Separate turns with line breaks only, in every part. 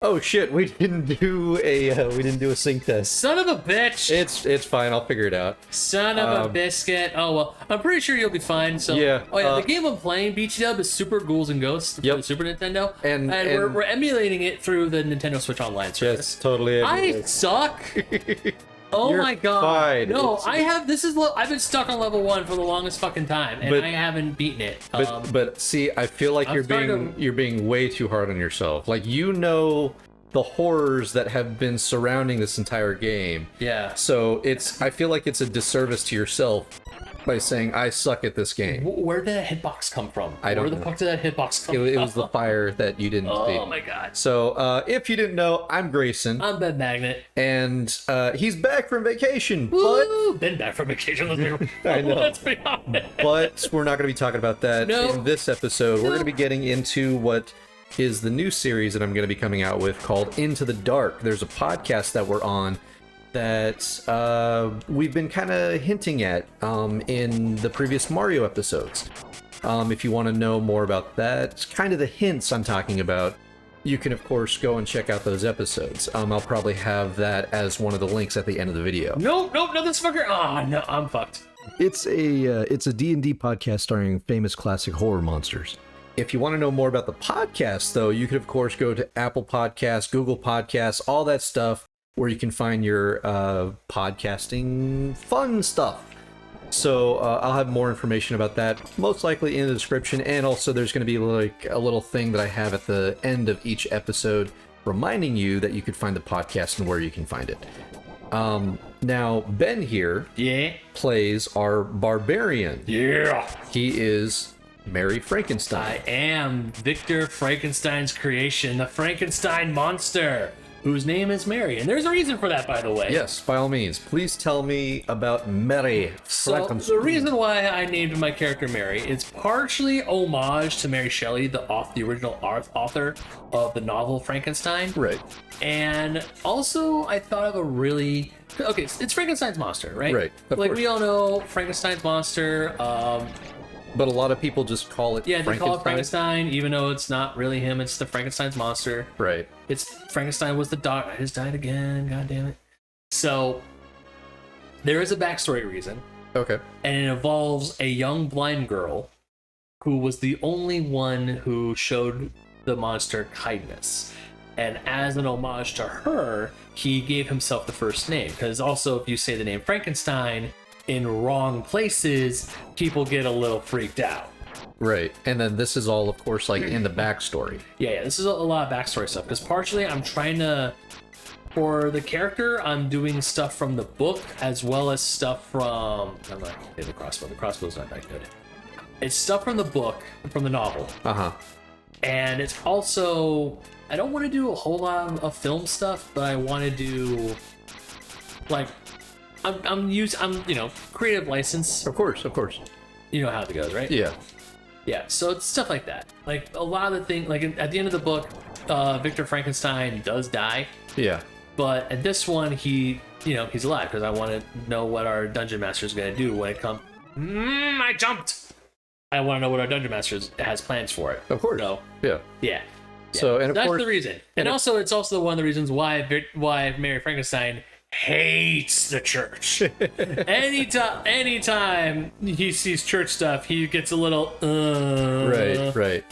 Oh shit, we didn't do a sync test.
Son of a bitch!
It's fine. I'll figure it out.
Son of a biscuit. Oh well, I'm pretty sure you'll be fine. So
yeah.
Oh yeah, the game I'm playing, BT-Dub, is Super Ghouls' Ghosts for the Super Nintendo, and we're emulating it through the Nintendo Switch Online service.
Yes, totally.
I suck. Oh
You're
my god!
fine.
No, I have. I've been stuck on level 1 for the longest fucking time, and I haven't beaten it.
But see, I feel like you're being way too hard on yourself. Like, you know the horrors that have been surrounding this entire game.
Yeah.
So I feel like it's a disservice to yourself by saying I suck at this game.
Where did that hitbox come from?
I don't know.
Where the fuck did that hitbox come from?
It was the fire that you didn't see.
Oh my god.
So if you didn't know, I'm Grayson.
I'm Ben Magnet.
And he's back from vacation.
Woo! Been back from vacation.
I know.
Let's be honest.
But we're not going to be talking about that in this episode. We're going to be getting into what is the new series that I'm going to be coming out with called Into the Dark. There's a podcast that we're on that we've been kind of hinting at in the previous Mario episodes. If you want to know more about that, kind of the hints I'm talking about, you can of course go and check out those episodes. I'll probably have that as one of the links at the end of the video.
Nope, this fucker. Oh no, I'm fucked.
It's a D&D podcast starring famous classic horror monsters. If you want to know more about the podcast, though, you can of course go to Apple Podcasts, Google Podcasts, all that stuff, where you can find your podcasting fun stuff. So I'll have more information about that, most likely in the description, and also there's going to be like a little thing that I have at the end of each episode reminding you that you could find the podcast and where you can find it. Now, Ben here plays our barbarian.
Yeah.
He is Mary Frankenstein.
I am Victor Frankenstein's creation, the Frankenstein Monster, whose name is Mary. And there's a reason for that, by the way.
Yes, by all means. Please tell me about Mary Frankenstein.
So the reason why I named my character Mary is partially homage to Mary Shelley, the original author of the novel Frankenstein.
Right.
And also, I thought of a really... Okay, it's Frankenstein's Monster, right?
Right, of
like,
course.
we all know Frankenstein's Monster.
But a lot of people just call it
Frankenstein. Yeah, they call it Frankenstein, even though it's not really him. It's the Frankenstein's Monster.
Right.
It's Frankenstein was the dog. I just died again. God damn it. So, there is a backstory reason.
Okay.
And it involves a young blind girl who was the only one who showed the monster kindness. And as an homage to her, he gave himself the first name. Because also, if you say the name Frankenstein in wrong places, people get a little freaked out.
Right. And then this is all, of course, like in the backstory.
Yeah, this is a lot of backstory stuff. Because partially I'm trying to, for the character, I'm doing stuff from the book as well as stuff from, I'm not going to the crossbow. The crossbow's not that good. It's stuff from the book, from the novel.
Uh-huh. And
it's also, I don't want to do a whole lot of film stuff, but I want to do, like, I'm creative license.
Of course.
You know how it goes, right?
Yeah.
Yeah, so it's stuff like that. Like, a lot of the things, like, at the end of the book, Victor Frankenstein does die.
Yeah.
But at this one, he's alive, because I want to know what our Dungeon Master is going to do when it comes... I jumped! I want to know what our Dungeon Master has plans for it.
Of course.
So,
yeah. So, and of
that's
course...
the reason. And also, it's also one of the reasons why Mary Frankenstein hates the church. Anytime he sees church stuff, he gets a little
Right.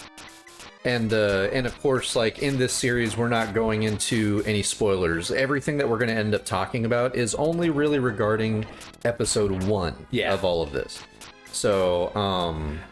And of course, like in this series, we're not going into any spoilers. Everything that we're going to end up talking about is only really regarding episode 1 of all of this. So,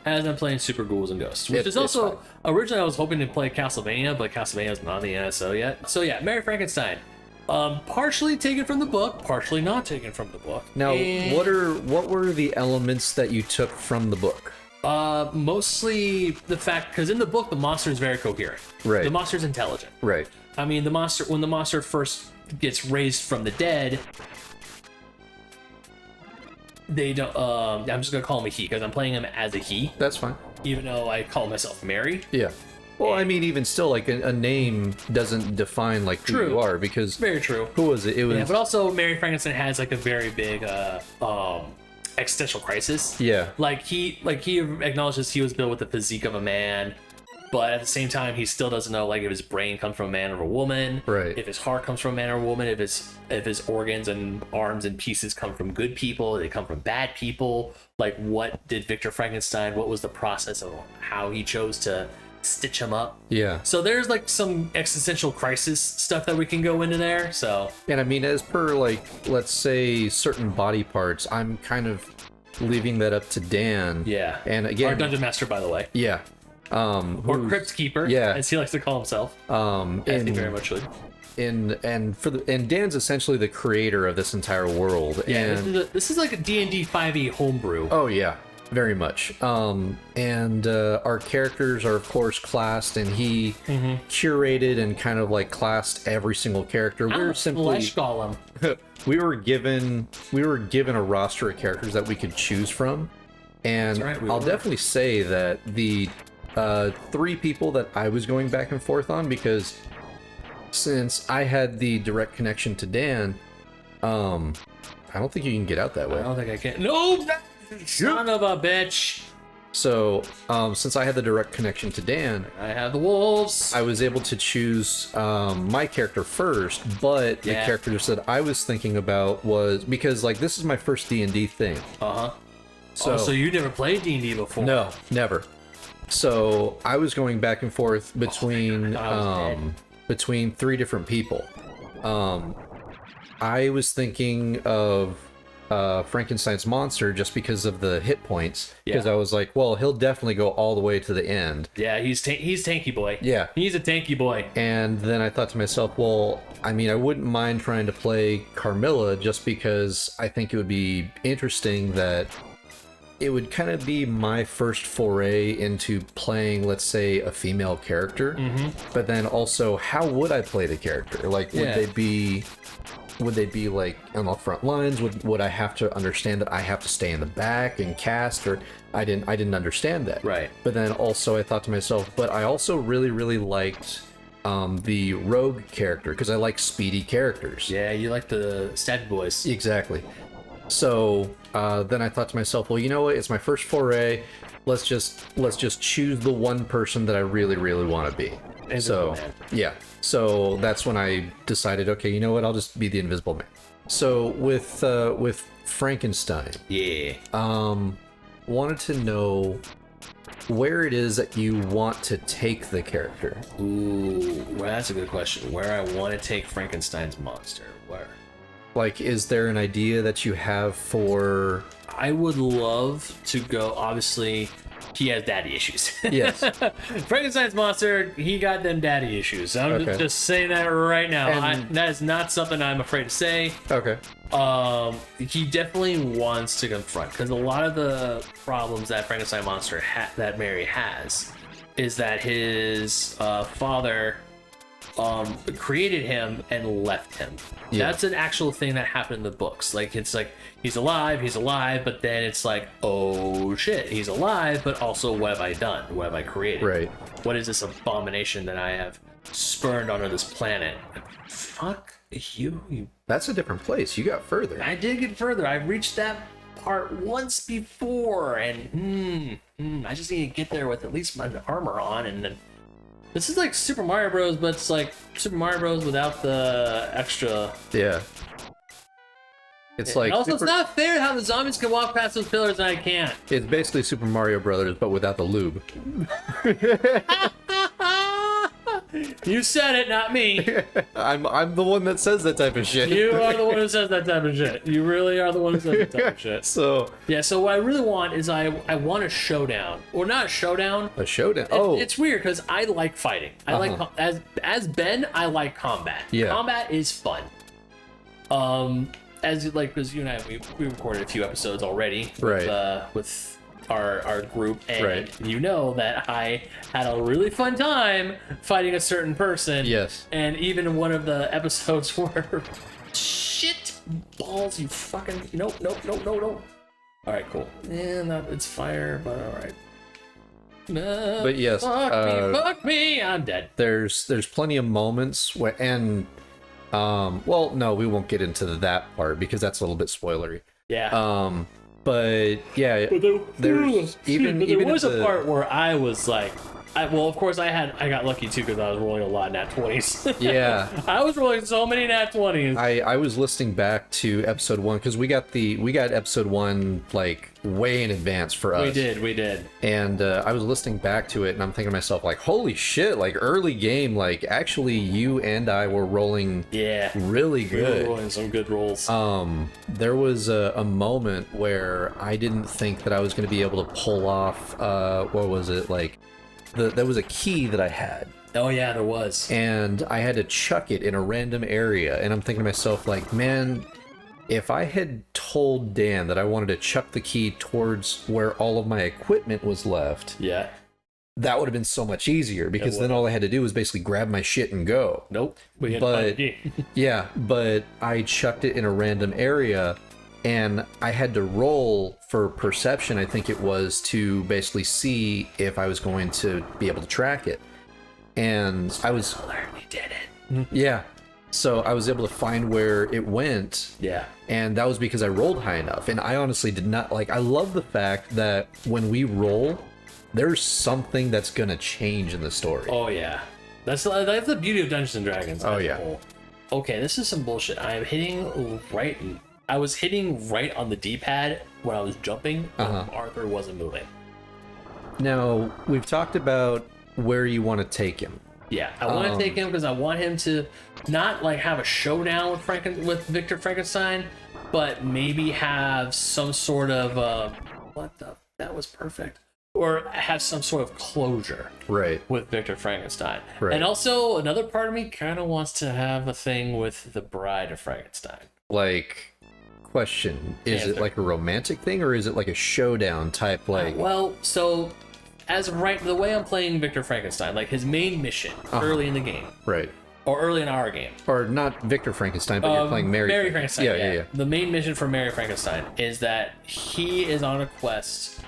as I'm playing Super Ghouls and Ghosts, which is also originally I was hoping to play Castlevania, but Castlevania's not on the NSO yet. So yeah, Mary Frankenstein. Partially taken from the book, partially not taken from the book.
Now, what were the elements that you took from the book?
Mostly the fact, because in the book the monster is very coherent.
Right.
The monster's intelligent.
Right.
I mean, when the monster first gets raised from the dead, they don't. I'm just gonna call him a he because I'm playing him as a he.
That's fine.
Even though I call myself Mary.
Yeah. Well, I mean, even still, like a name doesn't define like who you are, because
very true.
Who was it? It was.
Yeah, but also Mary Frankenstein has like a very big existential crisis.
Yeah.
Like he acknowledges he was built with the physique of a man, But at the same time, he still doesn't know, like, if his brain comes from a man or a woman,
Right.
if his heart comes from a man or a woman, if his organs and arms and pieces come from good people, they come from bad people. Like, what did Victor Frankenstein? What was the process of how he chose to stitch him up?
Yeah.
So there's like some existential crisis stuff that we can go into there. So,
And I mean, as per, like, let's say certain body parts, I'm kind of leaving that up to Dan.
yeah.
And again,
Our dungeon master, by the way,
yeah.
or crypt keeper,
yeah.
as he likes to call himself. As he very much should.
And Dan's essentially the creator of this entire world.
Yeah,
and
this is like a D&D 5e homebrew.
oh yeah, very much. And our characters are of course classed, and he curated and kind of like classed every single character.
I'm
We're
a
simply
flesh golem.
we were given a roster of characters that we could choose from, and
That's right,
I'll definitely say that the 3 people that I was going back and forth on, because since I had the direct connection to Dan, I don't think you can get out that
I
way.
don't think I can. No, son of a bitch.
So since I had the direct connection to Dan,
I have the wolves.
I was able to choose my character first, but the
Yeah.
characters that I was thinking about was, because like this is my first D&D thing.
Uh-huh.
So,
So you never played D&D before?
no, never. So I was going back and forth between
I was dead.
between 3 different people. I was thinking of Frankenstein's Monster just because of the hit points. Because
Yeah.
I was like, well, he'll definitely go all the way to the end.
Yeah, he's tanky boy.
Yeah.
He's a tanky boy.
And then I thought to myself, well, I mean, I wouldn't mind trying to play Carmilla just because I think it would be interesting that it would kind of be my first foray into playing, let's say, a female character. But then also, how would I play the character? Like, would
Yeah.
they be like on the front lines? Would I have to understand that I have to stay in the back and cast? Or I didn't understand that.
Right.
But then also I thought to myself, but I also really liked the rogue character, because I like speedy characters.
Yeah, you like the stabby boys.
Exactly. So then I thought to myself, well, you know what? It's my first foray. Let's just choose the one person that I really want to be.
Invisible
So
Man.
yeah. So that's when I decided, okay, you know what? I'll just be the Invisible Man. So with Frankenstein,
Yeah.
wanted to know where it is that you want to take the character.
Ooh, well, that's a good question. Where I want to take Frankenstein's monster. Where?
Like, is there an idea that you have for...
I would love to go, obviously, he has daddy issues.
Yes.
Frankenstein's monster, he got them daddy issues. I'm
Okay.
just saying that right now.
And-
That is not something I'm afraid to say.
Okay.
He definitely wants to confront, because a lot of the problems that Frankenstein monster that Mary has is that his father created him and left him.
Yeah.
That's an actual thing that happened in the books. Like, it's like he's alive, but then it's like, oh shit, he's alive, but also what have I done? What have I created?
Right.
What is this abomination that I have spurned onto this planet? Fuck you.
That's a different place. You got further.
I did get further. I reached that part once before, and I just need to get there with at least my armor on, and then this is like Super Mario Bros, but it's like Super Mario Bros without the extra.
Yeah. It's like
And also,
Super-
it's not fair how the zombies can walk past those pillars and I can't.
it's basically Super Mario Brothers, but without the lube.
You said it, not me.
I'm the one that says that type of shit.
You are the one who says that type of shit. You really are the one who says that type of shit.
So
Yeah, so what I really want is I want a showdown. Or not a showdown.
a showdown. Oh,
It's weird because I like fighting. I like as Ben, I like combat.
Yeah.
Combat is fun. Because you and I we recorded a few episodes already with our group, and
Right.
you know that I had a really fun time fighting a certain person.
Yes.
And even in one of the episodes where shit balls, you fucking nope. All right, cool. Yeah, it's fire, but all right.
But yes,
Fuck me, I'm dead.
there's plenty of moments where, and well, no, we won't get into that part because that's a little bit spoilery.
Yeah.
But yeah,
But there
there's even
was
at
a
the-
part where I was like, well, of course, I got lucky too because I was rolling a lot of nat 20s.
Yeah.
I was rolling so many nat 20s.
I was listening back to episode 1 because we got episode 1 like way in advance for us.
We did.
And I was listening back to it, and I'm thinking to myself, like, holy shit, like, early game, like, actually, you and I were rolling really good.
We were rolling some good rolls.
There was a moment where I didn't think that I was going to be able to pull off, what was it, like, there was a key that I had.
Oh, yeah, there was.
And I had to chuck it in a random area, and I'm thinking to myself, like, man... If I had told Dan that I wanted to chuck the key towards where all of my equipment was left, that would have been so much easier because then all I had to do was basically grab my shit and go.
Nope. We had to find the key.
Yeah, but I chucked it in a random area and I had to roll for perception, I think it was, to basically see if I was going to be able to track it. And I was...
We did it.
Yeah. So I was able to find where it went.
Yeah.
And that was because I rolled high enough. And I honestly did not like, I love the fact that when we roll, there's something that's going to change in the story.
Oh, yeah. That's the beauty of Dungeons and Dragons.
Oh, yeah.
Okay, this is some bullshit. I was hitting right on the D-pad when I was jumping, but Arthur wasn't moving.
Now, we've talked about where you want to take him.
Yeah, I want to take him because I want him to not like have a showdown with Victor Frankenstein, but maybe have some sort of that was perfect, or have some sort of closure with Victor Frankenstein. And also another part of me kind of wants to have a thing with the Bride of Frankenstein.
Like, question, is it like a romantic thing or is it like a showdown type? Like,
well, so as of right, the way I'm playing Victor Frankenstein, like his main mission early in the game, or early in our game,
or not Victor Frankenstein, but you're playing Mary
Frankenstein.
Yeah.
The main mission for Mary Frankenstein is that he is on a quest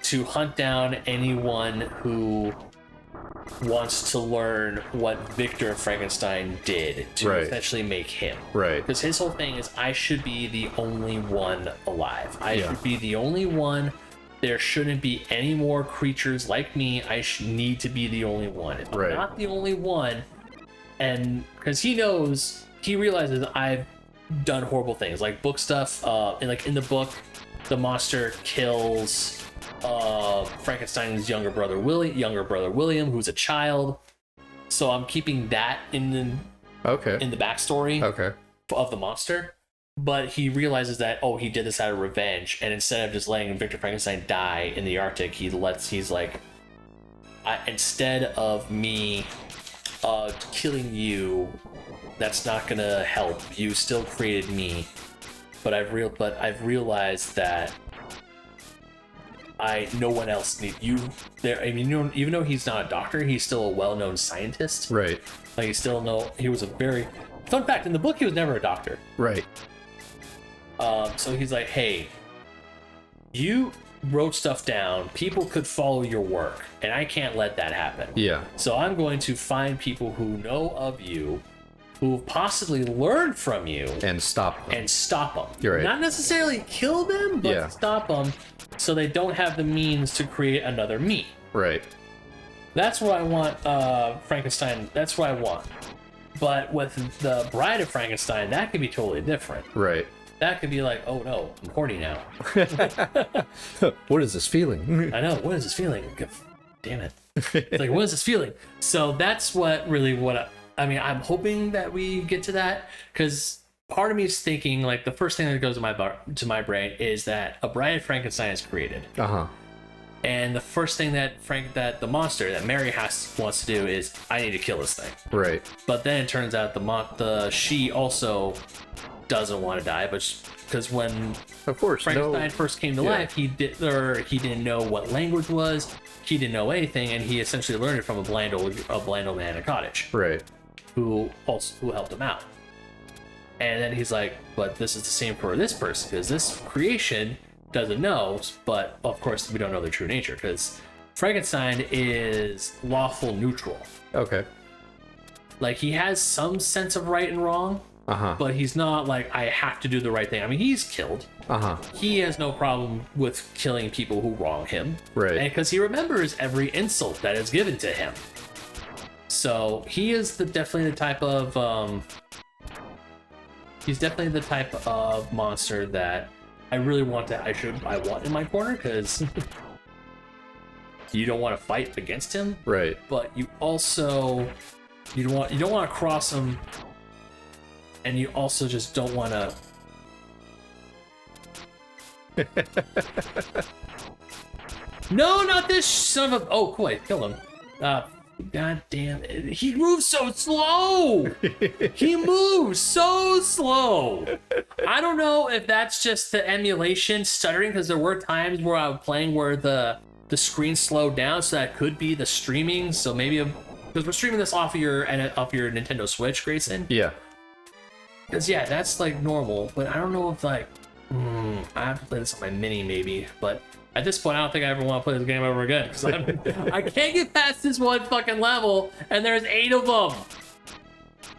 to hunt down anyone who wants to learn what Victor Frankenstein did to essentially make him. Because his whole thing is, I should be the only one alive. I should be the only one. There shouldn't be any more creatures like me. I need to be the only one. If I'm not the only one, and because he realizes I've done horrible things, like book stuff. And like in the book, the monster kills Frankenstein's younger brother William, who's a child. So I'm keeping that in the backstory of the monster. But he realizes that, he did this out of revenge, and instead of just letting Victor Frankenstein die in the Arctic, he's like, instead of me killing you, that's not gonna help. You still created me, but I've realized that no one else needs you. There, I mean, even though he's not a doctor, he's still a well-known scientist. Like he was a very fun fact in the book. He was never a doctor. So he's like, hey, you wrote stuff down. People could follow your work, and I can't let that happen. So I'm going to find people who know of you, who possibly learned from you, and stop them. Not necessarily kill them, but stop them so they don't have the means to create another me. That's what I want, Frankenstein. That's what I want. But with the Bride of Frankenstein, that could be totally different. That could be like, oh no, I'm horny now.
What is this feeling?
I know, what is this feeling? Damn it. It's like, what is this feeling? So that's I'm hoping that we get to that, because part of me is thinking, like, the first thing that goes to my brain is that a Bride of Frankenstein is created. And the first thing that the monster that Mary wants to do is, I need to kill this thing. But then it turns out she also doesn't want to die, but because when Frankenstein first came to life, he didn't know what language was, he didn't know anything, and he essentially learned it from a blind old man in a cottage, who helped him out. And then he's like, but this is the same for this person, because this creation doesn't know, but of course we don't know their true nature, because Frankenstein is lawful neutral. Like, he has some sense of right and wrong, but he's not like, I have to do the right thing. I mean, he's killed. He has no problem with killing people who wrong him,
right?
And because he remembers every insult that is given to him. So he is definitely the type of he's definitely the type of monster that I really want I want in my corner, because you don't want to fight against him,
right?
But you also you don't want to cross him, and you also just don't want to. No, not this son of a. Oh, cool! I killed him. God damn it. He moves so slow. He moves so slow. I don't know if that's just the emulation stuttering, because there were times where I was playing where the screen slowed down, so that could be the streaming. So maybe because we're streaming this off of your Nintendo Switch, Grayson.
Yeah.
Because yeah, that's like normal, but I don't know if like I have to play this on my mini maybe, but at this point I don't think I ever want to play this game over again, because I can't get past this one fucking level, and there's 8 of them,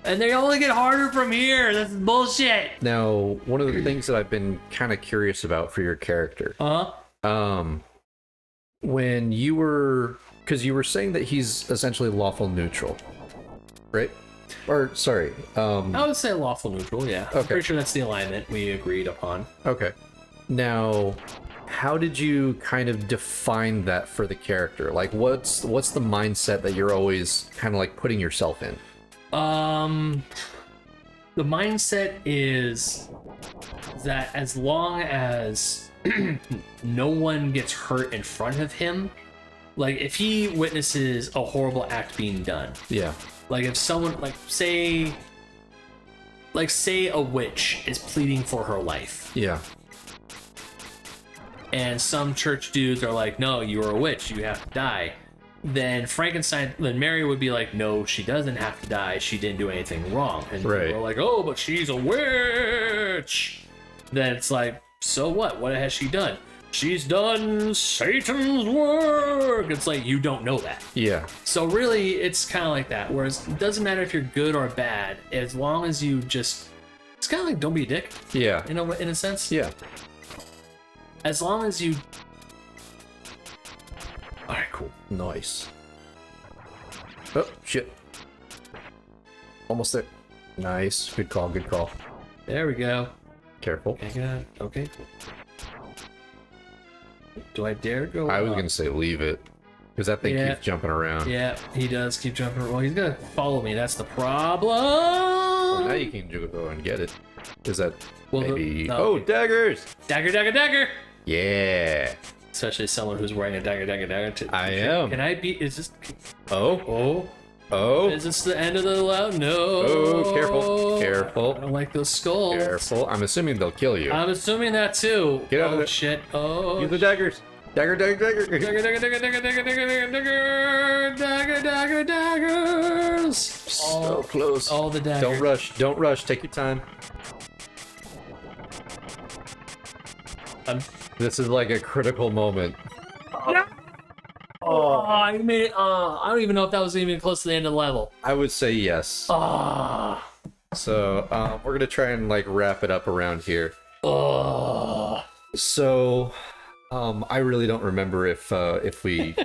and they only get harder from here. This is bullshit.
Now, one of the things that I've been kind of curious about for your character, when you were, because you were saying that he's essentially lawful neutral, right? Or sorry,
I would say lawful neutral. Yeah.
Okay.
I'm pretty sure that's the alignment we agreed upon.
Okay. Now, how did you kind of define that for the character? Like, what's the mindset that you're always kind of like putting yourself in?
The mindset is that as long as no one gets hurt in front of him, like if he witnesses a horrible act being done,
yeah,
like if someone say a witch is pleading for her life,
yeah,
and some church dudes are like, no, you're a witch, you have to die, then Mary would be like, no, she doesn't have to die, she didn't do anything wrong. And
right.
people are like, oh, but she's a witch. Then it's like, so what has she done? She's done Satan's work. It's like, you don't know that.
Yeah.
So really, it's kind of like that. Whereas it doesn't matter if you're good or bad, as long as you just, it's kind of like, don't be a dick.
Yeah.
You know, in a sense.
Yeah.
As long as you.
All right, cool. Nice. Oh, shit. Almost there. Nice. Good call, good call.
There we go.
Careful.
Okay. Do I dare go?
I was going to say leave it, because that thing keeps jumping around.
Yeah, he does keep jumping around. Well, he's going to follow me. That's the problem.
Well, now you can go and get it. Is that maybe... Oh, daggers!
Dagger!
Yeah.
Especially someone who's wearing a dagger.
I am.
Can I be... Is this...
Oh.
Is this the end of the level? No.
Oh, careful.
I don't like those skulls.
Careful. I'm assuming they'll kill you.
I'm assuming that too.
Get out of there.
Shit. Oh.
Use the daggers. Daggers. So close.
All the daggers.
Don't rush. Take your time. This is like a critical moment.
Oh, I made it. I don't even know if that was even close to the end of the level.
I would say yes. So we're gonna try and like wrap it up around here. So I really don't remember if we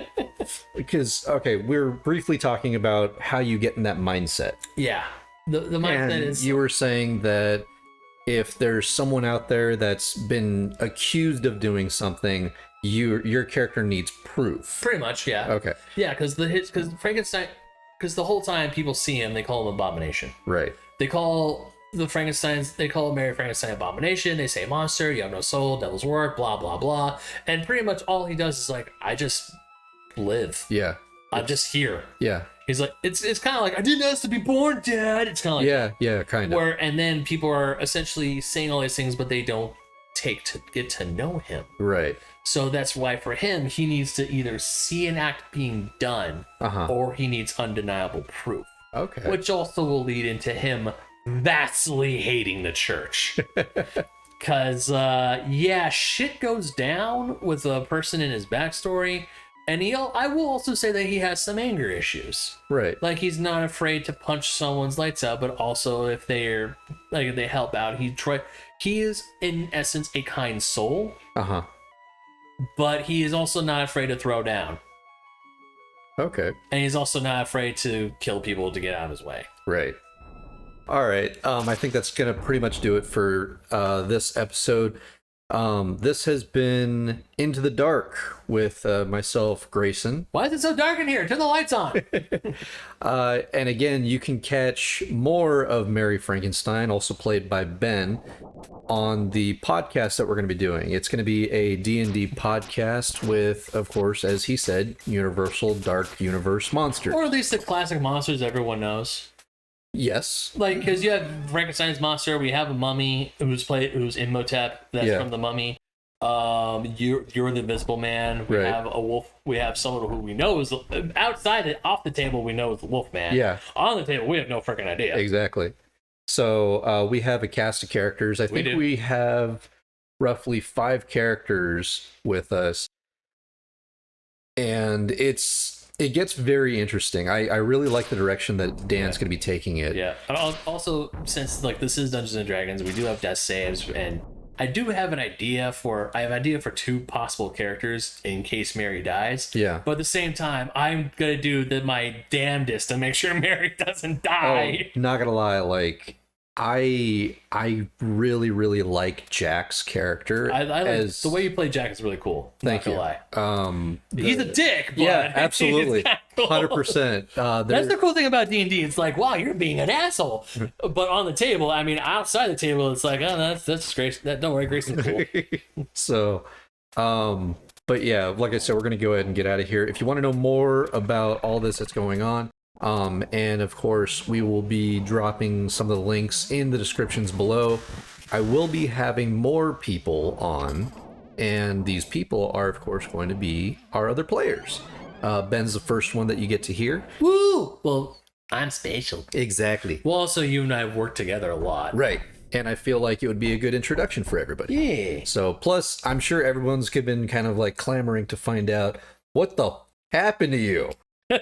because we're briefly talking about how you get in that mindset.
Yeah, the mindset is.
You were saying that if there's someone out there that's been accused of doing something, your character needs proof.
Pretty much, yeah.
Okay.
Yeah, because Frankenstein, because the whole time people see him, they call him Abomination.
Right.
They call Mary Frankenstein Abomination. They say monster, you have no soul, devil's work, blah blah blah. And pretty much all he does is like, I just live.
Yeah.
I'm just here.
Yeah.
He's like, it's kind of like, I didn't ask to be born, Dad. It's kind of like
yeah, kind of.
And then people are essentially saying all these things, but they don't get to know him.
Right.
So that's why for him, he needs to either see an act being done, or he needs undeniable proof.
Okay.
Which also will lead into him vastly hating the church. Because, shit goes down with a person in his backstory And I will also say that he has some anger issues.
Right.
Like, he's not afraid to punch someone's lights out, but also if they're like, if they help out, he is in essence a kind soul.
Uh-huh.
But he is also not afraid to throw down.
Okay.
And he's also not afraid to kill people to get out of his way.
Right. All right. I think that's going to pretty much do it for this episode. This has been Into the Dark with myself, Grayson.
Why is it so dark in here? Turn the lights on.
And again, you can catch more of Mary Frankenstein, also played by Ben, on the podcast that we're going to be doing. It's going to be a D&D podcast with, of course, as he said, Universal Dark Universe monsters.
Or at least the classic monsters everyone knows.
Yes.
Like, because you have Frankenstein's monster, we have a mummy who's Imhotep, that's from the Mummy. You're the Invisible Man. We have a wolf. We have someone who we know is off the table. We know is the Wolf Man.
Yeah.
On the table, we have no freaking idea.
Exactly. So we have a cast of characters. I think we have roughly 5 characters with us, and it gets very interesting. I really like the direction that Dan's going to be taking it.
Yeah. Also, since like this is Dungeons and Dragons, we do have death saves, and I have an idea for 2 possible characters in case Mary dies.
Yeah.
But at the same time, I'm gonna do my damnedest to make sure Mary doesn't die.
Oh, not gonna lie, like I really, really like Jack's character.
I like the way you play Jack is really cool.
Thank you.
Lie. He's a dick. But
yeah, absolutely, 100%.
That's the cool thing about D&D. It's like, wow, you're being an asshole. But on the table, I mean, outside the table, it's like, oh, that's great. Don't worry, Grayson's cool.
So, but yeah, like I said, we're gonna go ahead and get out of here. If you want to know more about all this that's going on. And of course, we will be dropping some of the links in the descriptions below. I will be having more people on, and these people are, of course, going to be our other players. Ben's the first one that you get to hear.
Woo! Well, I'm special.
Exactly.
Well, also, you and I work together a lot.
Right. And I feel like it would be a good introduction for everybody.
Yeah.
So, plus, I'm sure everyone's been kind of like clamoring to find out what the happened to you.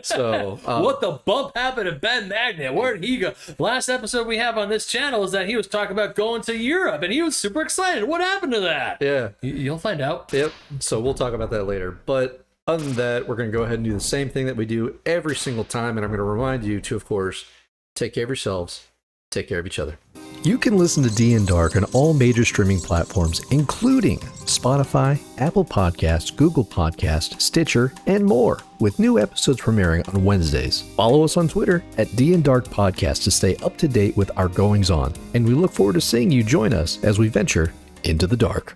So
what the bump happened to Ben Magnet? Where'd he go? Last episode we have on this channel is that he was talking about going to Europe, and he was super excited. What happened to that?
Yeah,
you'll find out.
Yep. So we'll talk about that later. But other than that, we're going to go ahead and do the same thing that we do every single time, and I'm going to remind you to, of course, take care of yourselves, take care of each other. You can listen to D&Dark on all major streaming platforms, including Spotify, Apple Podcasts, Google Podcasts, Stitcher, and more, with new episodes premiering on Wednesdays. Follow us on Twitter at D&Dark Podcast to stay up to date with our goings-on, and we look forward to seeing you join us as we venture into the dark.